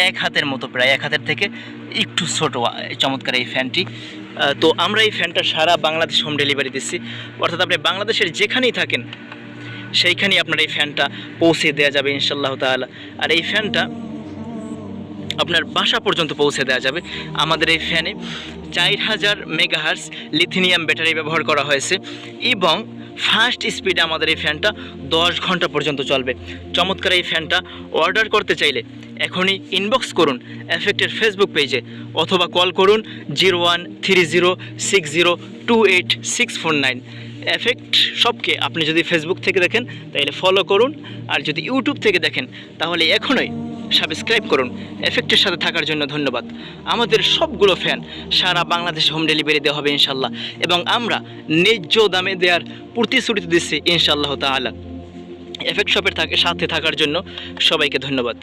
এক হাতের মতো, প্রায় এক হাতের থেকে একটু ছোটো চমৎকার এই ফ্যানটি। তো আমরা এই ফ্যানটা সারা বাংলাদেশ হোম ডেলিভারি দিচ্ছি, অর্থাৎ আপনি বাংলাদেশের যেখানেই থাকেন সেইখানেই আপনার এই ফ্যানটা পৌঁছে দেওয়া যাবে ইনশাআল্লাহ তাআলা। আর এই ফ্যানটা আপনার বাসা পর্যন্ত পৌঁছে দেওয়া যাবে। আমাদের এই ফ্যানে 4000 মেগাহার্টজ লিথিয়াম ব্যাটারি ব্যবহার করা হয়েছে এবং ফাস্ট স্পিডে আমাদের এই ফ্যানটা 10 ঘন্টা পর্যন্ত চলবে। চমৎকার এই ফ্যানটা অর্ডার করতে চাইলে এখনই ইনবক্স করুন এফেক্টের ফেসবুক পেজে, অথবা কল করুন 013060284649। এফেক্ট শপকে আপনি যদি ফেসবুক থেকে দেখেন তাহলে ফলো করুন, আর যদি ইউটিউব থেকে দেখেন তাহলে এখনই সাবস্ক্রাইব করুন। এফেক্টের সাথে থাকার জন্য ধন্যবাদ। আমাদের সবগুলো ফ্যান সারা বাংলাদেশে হোম ডেলিভারি দেওয়া হবে ইনশাল্লাহ, এবং আমরা ন্যায্য দামে দেওয়ার প্রতিশ্রুতি দিচ্ছি ইনশাআল্লাহ তাআলা। এফেক্ট শপের সাথে থাকার জন্য সবাইকে ধন্যবাদ।